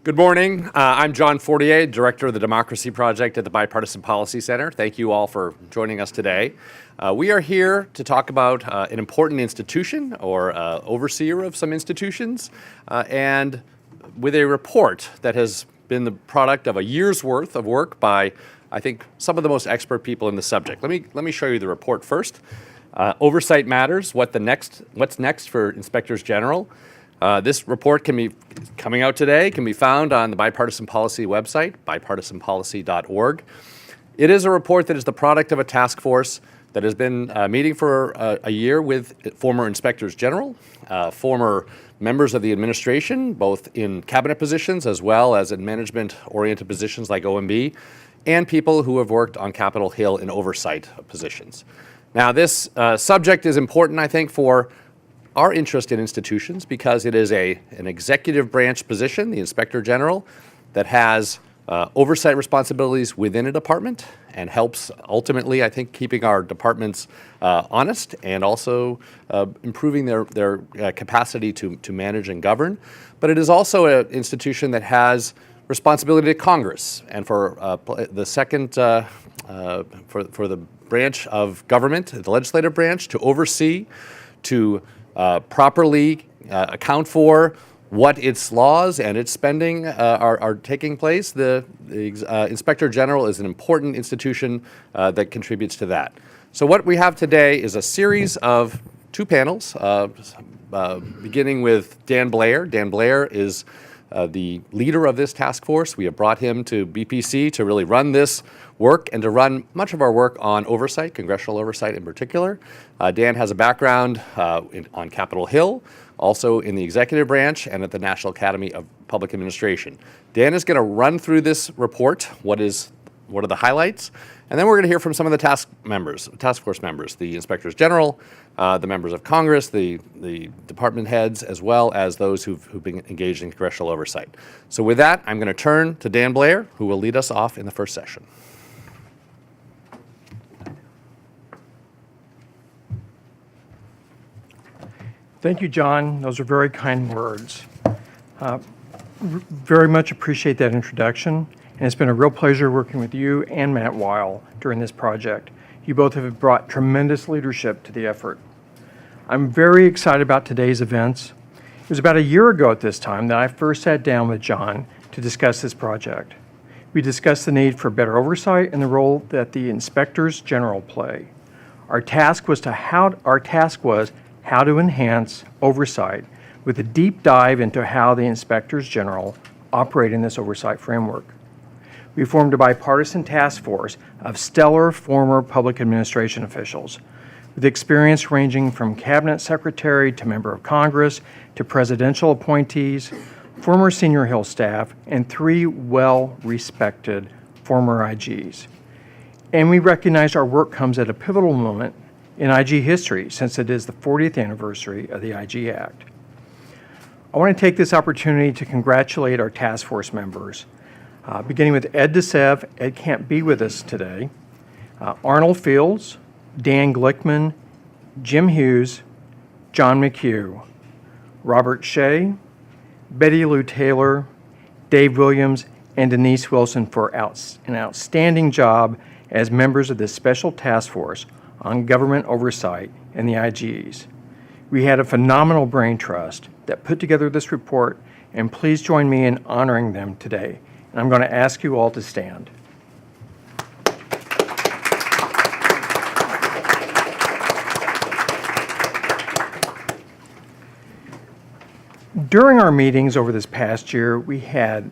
Good morning. I'm John Fortier, Director of the Democracy Project at the Bipartisan Policy Center. Thank you all for joining us today. We are here to talk about an important institution or overseer of some institutions and with a report that has been the product of a year's worth of work by, I think, some of the most expert people in the subject. Let me show you the report first. Oversight matters. What's next for inspectors general? This report coming out today, can be found on the Bipartisan Policy website, bipartisanpolicy.org. It is a report that is the product of a task force that has been meeting for a year with former inspectors general, former members of the administration, both in cabinet positions as well as in management-oriented positions like OMB, and people who have worked on Capitol Hill in oversight positions. Now, this subject is important, I think, for our interest in institutions because it is an executive branch position, the Inspector General, that has oversight responsibilities within a department and helps ultimately, I think, keeping our departments honest and also improving their capacity to manage and govern. But it is also an institution that has responsibility to Congress and for the second, for the branch of government, the legislative branch, to oversee, to properly account for what its laws and its spending are taking place. The Inspector General is an important institution that contributes to that. So what we have today is a series of two panels, beginning with Dan Blair. Dan Blair is the leader of this task force. We have brought him to BPC to really run this work and to run much of our work on oversight, congressional oversight in particular. Dan has a background on Capitol Hill, also in the executive branch and at the National Academy of Public Administration. Dan is going to run through this report, what are the highlights, and then we're going to hear from some of the task force members, the inspectors general, the members of Congress, the department heads, as well as those who've been engaged in congressional oversight. So with that, I'm going to turn to Dan Blair, who will lead us off in the first session. Thank you, John. Those are very kind words. Very much appreciate that introduction, and it's been a real pleasure working with you and Matt Weil during this project. You both have brought tremendous leadership to the effort. I'm very excited about today's events. It was about a year ago at this time that I first sat down with John to discuss this project. We discussed the need for better oversight and the role that the inspectors general play. Our task was how to enhance oversight with a deep dive into how the inspectors general operate in this oversight framework. We formed a bipartisan task force of stellar former public administration officials with experience ranging from cabinet secretary to member of Congress to presidential appointees, former senior Hill staff, and 3 well-respected former IGs. And we recognize our work comes at a pivotal moment in IG history, since it is the 40th anniversary of the IG Act. I want to take this opportunity to congratulate our task force members, beginning with Ed DeSev. Ed can't be with us today. Arnold Fields, Dan Glickman, Jim Hughes, John McHugh, Robert Shea, Betty Lou Taylor, Dave Williams, and Denise Wilson for an outstanding job as members of this special task force on government oversight and the IGs. We had a phenomenal brain trust that put together this report, and please join me in honoring them today. And I'm going to ask you all to stand. During our meetings over this past year, we had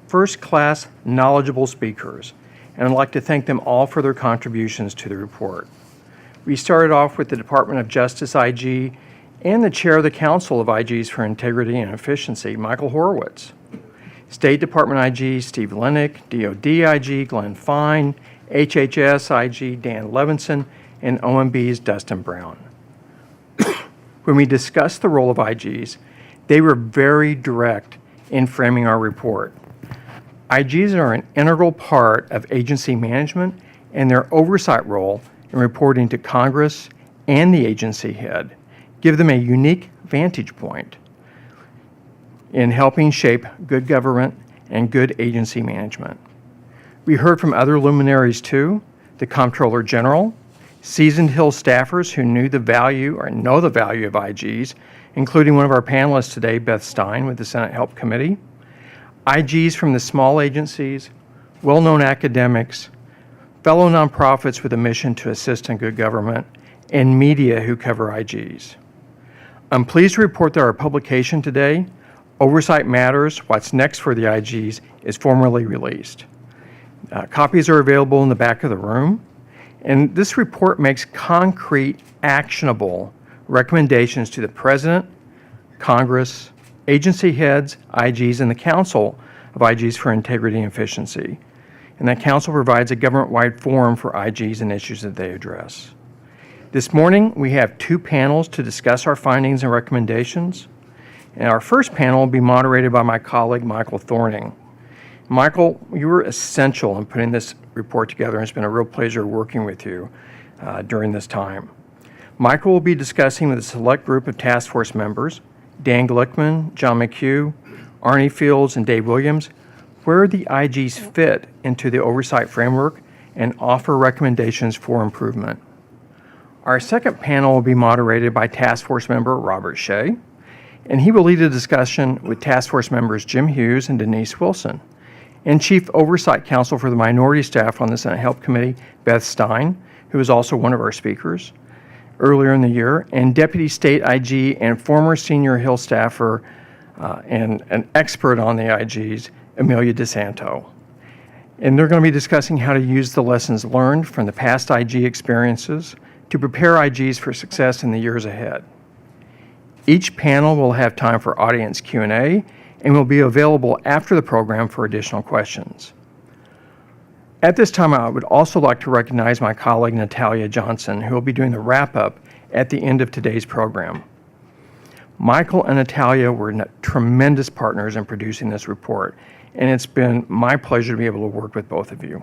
first-class, knowledgeable speakers, and I'd like to thank them all for their contributions to the report. We started off with the Department of Justice IG and the chair of the Council of IGs for Integrity and Efficiency, Michael Horowitz. State Department IG, Steve Lennick, DOD IG, Glenn Fine, HHS IG, Dan Levinson, and OMB's Dustin Brown. When we discussed the role of IGs, they were very direct in framing our report. IGs are an integral part of agency management, and their oversight role in reporting to Congress and the agency head give them a unique vantage point in helping shape good government and good agency management. We heard from other luminaries too, the Comptroller General, seasoned Hill staffers who knew the value or know the value of IGs, including one of our panelists today, Beth Stein with the Senate Help Committee, IGs from the small agencies, well-known academics, fellow nonprofits with a mission to assist in good government, and media who cover IGs. I'm pleased to report that our publication today, Oversight Matters, What's Next for the IGs, is formally released. Copies are available in the back of the room, and this report makes concrete, actionable recommendations to the President, Congress, agency heads, IGs, and the Council of IGs for Integrity and Efficiency. And that council provides a government-wide forum for IGs and issues that they address. This morning, we have two panels to discuss our findings and recommendations. And our first panel will be moderated by my colleague, Michael Thorning. Michael, you were essential in putting this report together, and it's been a real pleasure working with you during this time. Michael will be discussing with a select group of task force members, Dan Glickman, John McHugh, Arnie Fields, and Dave Williams, where the IGs fit into the oversight framework and offer recommendations for improvement. Our second panel will be moderated by task force member Robert Shea, and he will lead a discussion with task force members Jim Hughes and Denise Wilson, and Chief Oversight Counsel for the minority staff on the Senate Help Committee, Beth Stein, who is also one of our speakers earlier in the year, and Deputy State IG and former senior Hill staffer and an expert on the IGs, Amelia DeSanto. And they're going to be discussing how to use the lessons learned from the past IG experiences to prepare IGs for success in the years ahead. Each panel will have time for audience Q&A and will be available after the program for additional questions. At this time, I would also like to recognize my colleague Natalia Johnson, who will be doing the wrap-up at the end of today's program. Michael and Natalia were tremendous partners in producing this report, and it's been my pleasure to be able to work with both of you.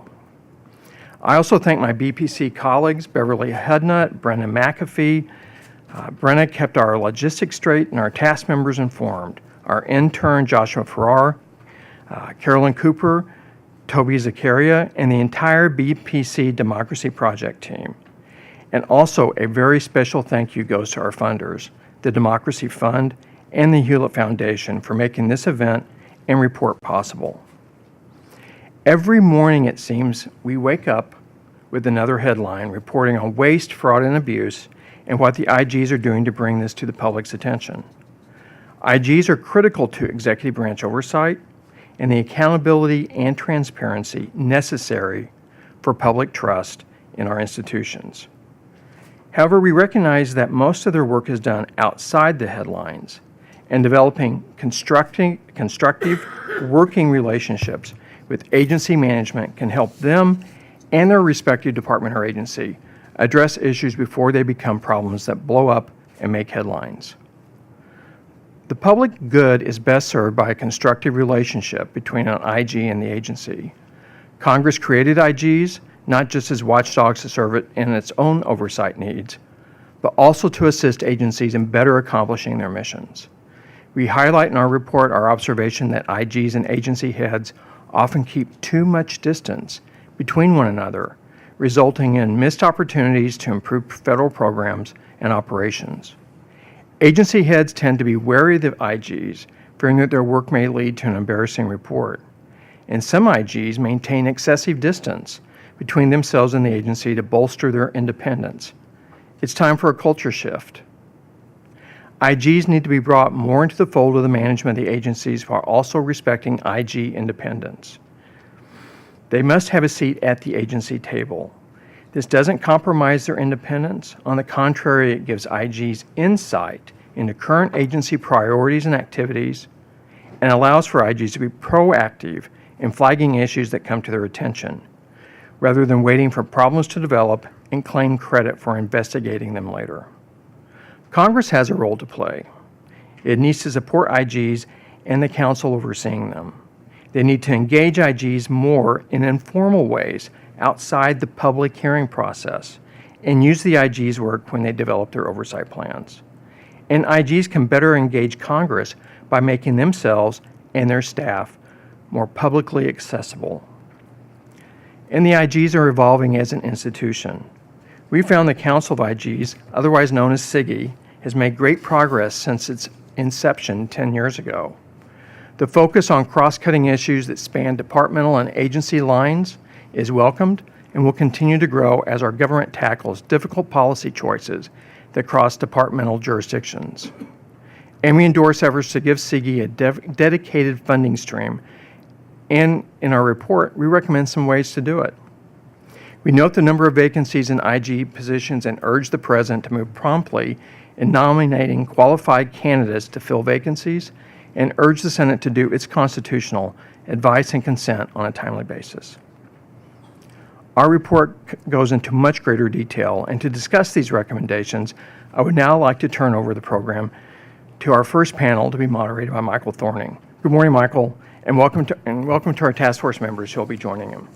I also thank my BPC colleagues, Beverly Hudnut, Brennan McAfee. Brenna kept our logistics straight and our task members informed. Our intern, Joshua Farrar, Carolyn Cooper, Toby Zakaria, and the entire BPC Democracy Project team. And also a very special thank you goes to our funders, the Democracy Fund and the Hewlett Foundation, for making this event and report possible. Every morning, it seems, we wake up with another headline reporting on waste, fraud, and abuse and what the IGs are doing to bring this to the public's attention. IGs are critical to executive branch oversight and the accountability and transparency necessary for public trust in our institutions. However, we recognize that most of their work is done outside the headlines, and developing constructive working relationships with agency management can help them and their respective department or agency address issues before they become problems that blow up and make headlines. The public good is best served by a constructive relationship between an IG and the agency. Congress created IGs not just as watchdogs to serve it in its own oversight needs, but also to assist agencies in better accomplishing their missions. We highlight in our report our observation that IGs and agency heads often keep too much distance between one another, resulting in missed opportunities to improve federal programs and operations. Agency heads tend to be wary of the IGs, fearing that their work may lead to an embarrassing report. And some IGs maintain excessive distance between themselves and the agency to bolster their independence. It's time for a culture shift. IGs need to be brought more into the fold of the management of the agencies while also respecting IG independence. They must have a seat at the agency table. This doesn't compromise their independence. On the contrary, it gives IGs insight into current agency priorities and activities and allows for IGs to be proactive in flagging issues that come to their attention, rather than waiting for problems to develop and claim credit for investigating them later. Congress has a role to play. It needs to support IGs and the council overseeing them. They need to engage IGs more in informal ways outside the public hearing process and use the IGs' work when they develop their oversight plans. And IGs can better engage Congress by making themselves and their staff more publicly accessible. And the IGs are evolving as an institution. We found the Council of IGs, otherwise known as SIGI, has made great progress since its inception 10 years ago. The focus on cross-cutting issues that span departmental and agency lines is welcomed and will continue to grow as our government tackles difficult policy choices that cross departmental jurisdictions. And we endorse efforts to give SIGI a dedicated funding stream, and in our report, we recommend some ways to do it. We note the number of vacancies in IG positions and urge the President to move promptly in nominating qualified candidates to fill vacancies, and urge the Senate to do its constitutional advice and consent on a timely basis. Our report goes into much greater detail, and to discuss these recommendations, I would now like to turn over the program to our first panel to be moderated by Michael Thorning. Good morning, Michael, and welcome to our task force members who will be joining him.